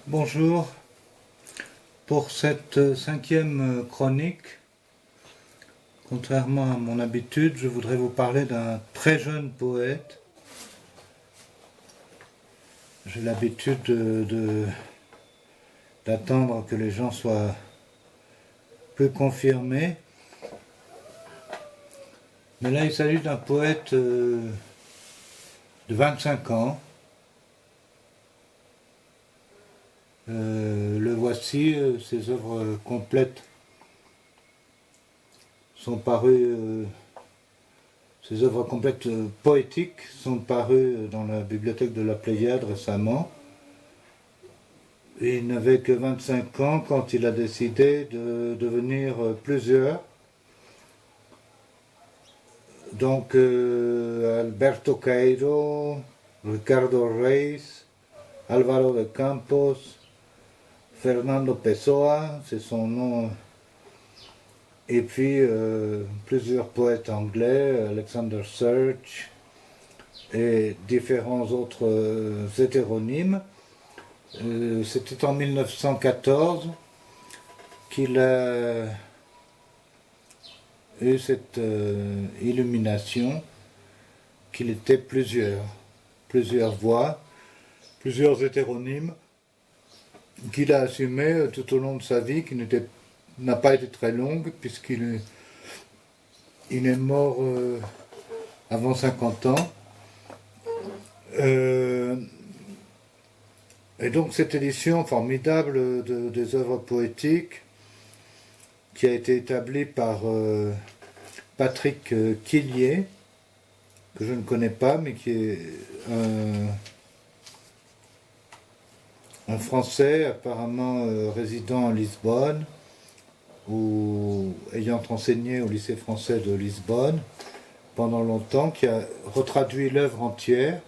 Bonjour, pour cette cinquième chronique, contrairement à mon habitude, je voudrais vous parler d'un très jeune poète. J'ai l'habitude d'attendre que les gens soient plus confirmés. Mais là, il s'agit d'un poète de 25 ans. Le voici, ses œuvres complètes sont parues, ses œuvres complètes poétiques sont parues dans la bibliothèque de la Pléiade récemment. Il n'avait que 25 ans quand il a décidé de devenir plusieurs. Donc Alberto Cairo, Ricardo Reis, Álvaro de Campos, Fernando Pessoa, c'est son nom, et puis plusieurs poètes anglais, Alexander Serge et différents autres hétéronymes. C'était en 1914 qu'il a eu cette illumination qu'il était plusieurs voix, plusieurs hétéronymes, qu'il a assumé tout au long de sa vie, qui n'a pas été très longue, puisqu'il est mort avant 50 ans. Et donc cette édition formidable des œuvres poétiques, qui a été établie par Patrick Quillier, que je ne connais pas, mais qui est un Français apparemment résident à Lisbonne, ou ayant enseigné au lycée français de Lisbonne pendant longtemps, qui a retraduit l'œuvre entière,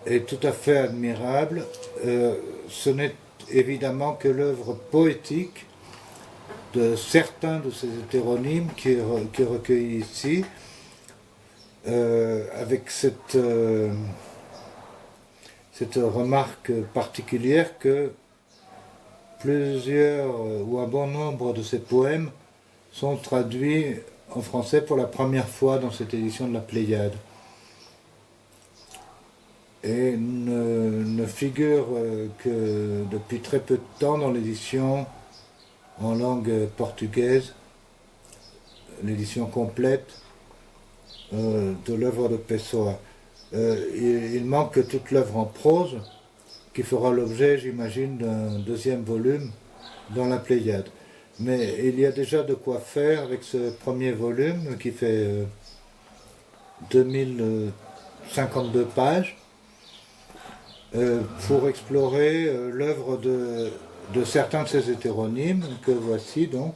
est tout à fait admirable. Ce n'est évidemment que l'œuvre poétique de certains de ces hétéronymes qui est recueillie ici, avec cette remarque particulière que plusieurs ou un bon nombre de ces poèmes sont traduits en français pour la première fois dans cette édition de la Pléiade, et ne figurent que depuis très peu de temps dans l'édition en langue portugaise, l'édition complète de l'œuvre de Pessoa. Il manque toute l'œuvre en prose, qui fera l'objet, j'imagine, d'un deuxième volume dans la Pléiade. Mais il y a déjà de quoi faire avec ce premier volume qui fait 2052 pages, pour explorer l'œuvre de certains de ces hétéronymes, que voici donc.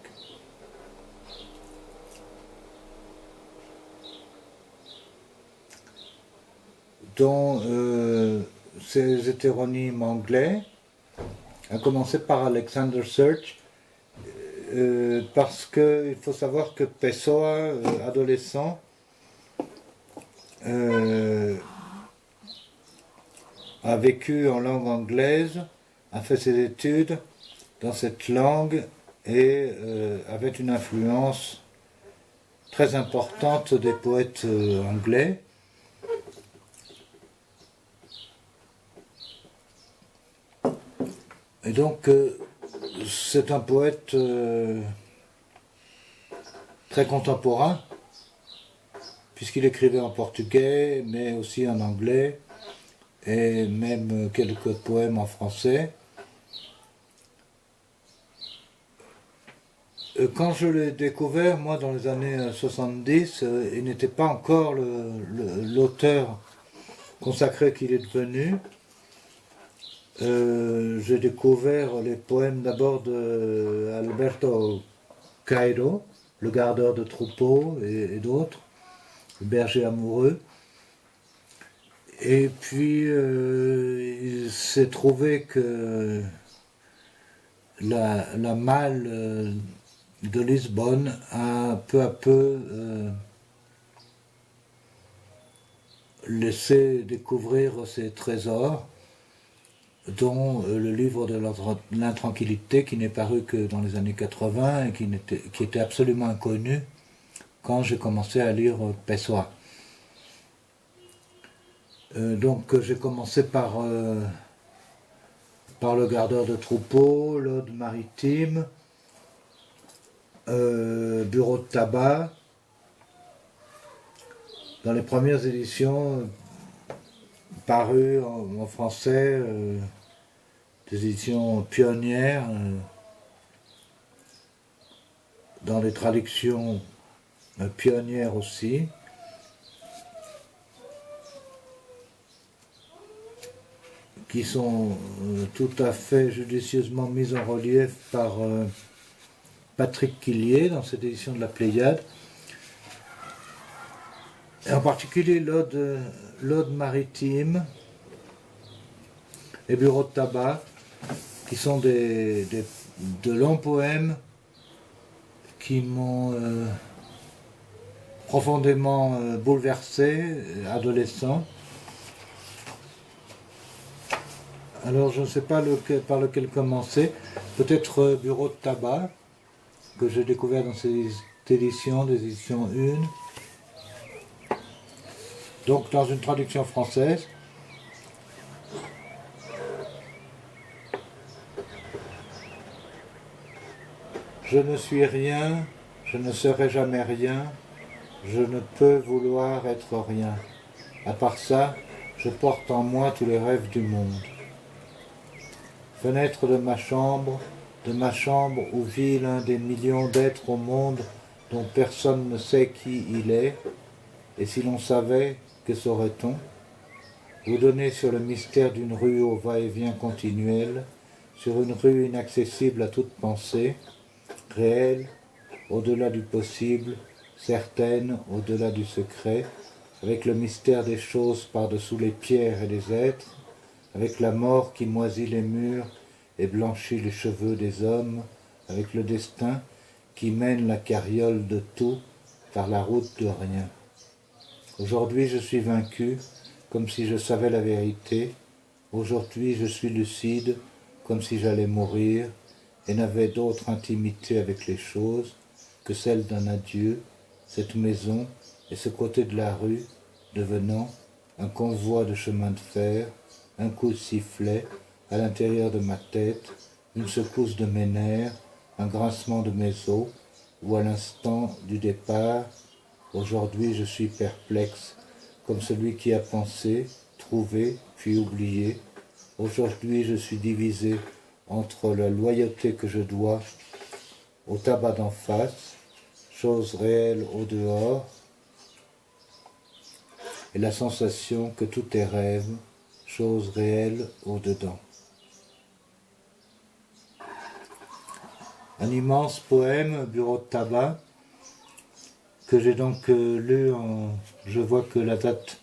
Dont ces hétéronymes anglais, à commencer par Alexander Serge, parce qu'il faut savoir que Pessoa, adolescent, a vécu en langue anglaise, a fait ses études dans cette langue et avait une influence très importante des poètes anglais. Et donc c'est un poète très contemporain, puisqu'il écrivait en portugais, mais aussi en anglais, et même quelques poèmes en français. Quand je l'ai découvert, moi, dans les années 70, il n'était pas encore l'auteur consacré qu'il est devenu. J'ai découvert les poèmes d'abord de Alberto Cairo, le gardeur de troupeaux et d'autres, le berger amoureux. Et puis il s'est trouvé que la malle de Lisbonne a peu à peu laissé découvrir ses trésors, dont le livre de l'intranquillité qui n'est paru que dans les années 80 et qui était absolument inconnu quand j'ai commencé à lire Pessoa. Donc j'ai commencé par le gardeur de troupeau, l'Ode maritime, Bureau de tabac. Dans les premières éditions parues en français, des éditions pionnières, dans les traductions pionnières aussi, qui sont tout à fait judicieusement mises en relief par Patrick Quillier dans cette édition de la Pléiade. Et en particulier l'Ode maritime et Bureau de tabac, qui sont de longs poèmes qui m'ont profondément bouleversé, adolescent. Alors je ne sais pas par lequel commencer. Peut-être Bureau de tabac, que j'ai découvert dans ces éditions, des éditions 1. Donc dans une traduction française. Je ne suis rien, je ne serai jamais rien, je ne peux vouloir être rien. À part ça, je porte en moi tous les rêves du monde. Fenêtre de ma chambre où vit l'un des millions d'êtres au monde dont personne ne sait qui il est, et si l'on savait, que saurait-on? Vous donnez sur le mystère d'une rue au va-et-vient continuel, sur une rue inaccessible à toute pensée, réelle, au-delà du possible, certaine, au-delà du secret, avec le mystère des choses par-dessous les pierres et les êtres, avec la mort qui moisit les murs et blanchit les cheveux des hommes, avec le destin qui mène la carriole de tout par la route de rien. Aujourd'hui je suis vaincu, comme si je savais la vérité. Aujourd'hui je suis lucide, comme si j'allais mourir, et n'avais d'autre intimité avec les choses que celle d'un adieu, cette maison et ce côté de la rue devenant un convoi de chemin de fer, un coup de sifflet à l'intérieur de ma tête, une secousse de mes nerfs, un grincement de mes os, ou à l'instant du départ. Aujourd'hui je suis perplexe, comme celui qui a pensé, trouvé, puis oublié. Aujourd'hui je suis divisé entre la loyauté que je dois au tabac d'en face, chose réelle au dehors, et la sensation que tout est rêve, chose réelle au dedans. Un immense poème, Bureau de tabac, que j'ai donc lu je vois que la date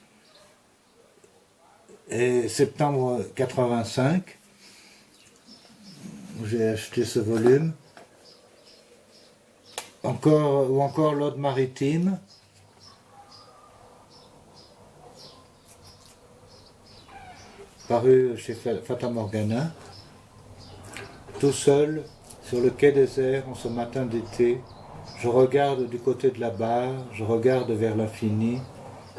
est septembre 85, où j'ai acheté ce volume. Encore l'Ode maritime, paru chez Fata Morgana. Tout seul, sur le quai désert, en ce matin d'été, je regarde du côté de la barre, je regarde vers l'infini,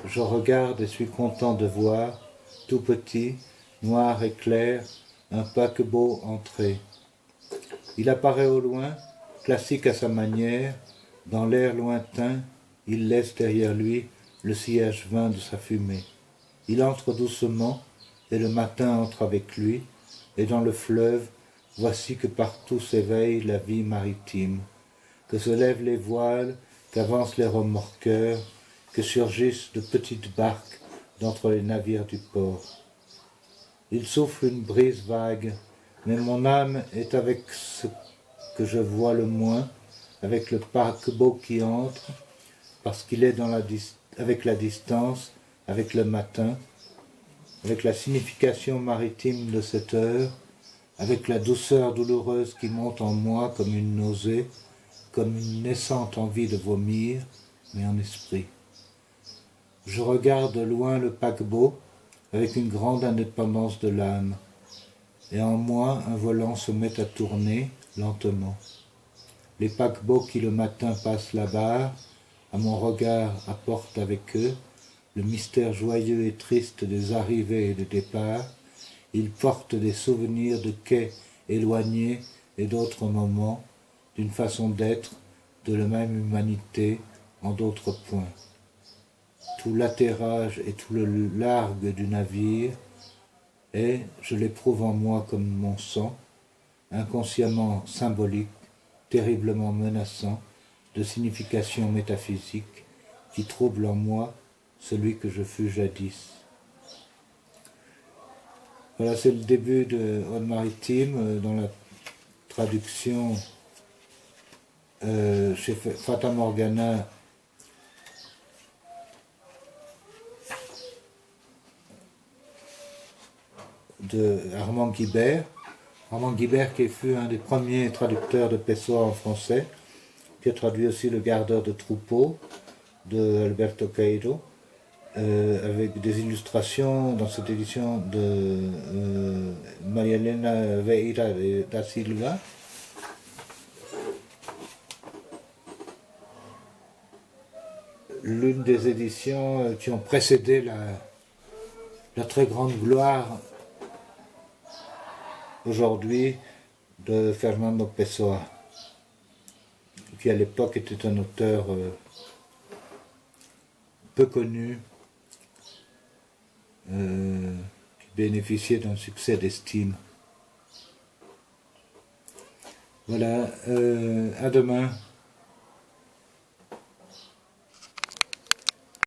je regarde et suis content de voir, tout petit, noir et clair, un paquebot entrer. Il apparaît au loin, classique à sa manière, dans l'air lointain, il laisse derrière lui le sillage vain de sa fumée. Il entre doucement, et le matin entre avec lui, et dans le fleuve, voici que partout s'éveille la vie maritime, que se lèvent les voiles, qu'avancent les remorqueurs, que surgissent de petites barques d'entre les navires du port. Il souffle une brise vague, mais mon âme est avec ce que je vois le moins, avec le paquebot qui entre, parce qu'il est avec la distance, avec le matin, avec la signification maritime de cette heure, avec la douceur douloureuse qui monte en moi comme une nausée, comme une naissante envie de vomir, mais en esprit. Je regarde de loin le paquebot avec une grande indépendance de l'âme. et en moi un volant se met à tourner lentement. Les paquebots qui le matin passent la barre, à mon regard apportent avec eux le mystère joyeux et triste des arrivées et des départs. Ils portent des souvenirs de quais éloignés et d'autres moments, d'une façon d'être, de la même humanité, en d'autres points. Tout l'atterrage et tout le largue du navire est, je l'éprouve en moi comme mon sang, inconsciemment symbolique, terriblement menaçant, de signification métaphysique, qui trouble en moi celui que je fus jadis. Voilà, c'est le début de Ode maritime dans la traduction chez Fata Morgana de Armand Guibert. Armand Guibert qui fut un des premiers traducteurs de Pessoa en français, qui a traduit aussi Le Gardeur de troupeau de Alberto Cairo, avec des illustrations dans cette édition de Maria Helena Vieira da Silva. L'une des éditions qui ont précédé la très grande gloire aujourd'hui de Fernando Pessoa, qui à l'époque était un auteur peu connu, qui bénéficiait d'un succès d'estime. Voilà, à demain.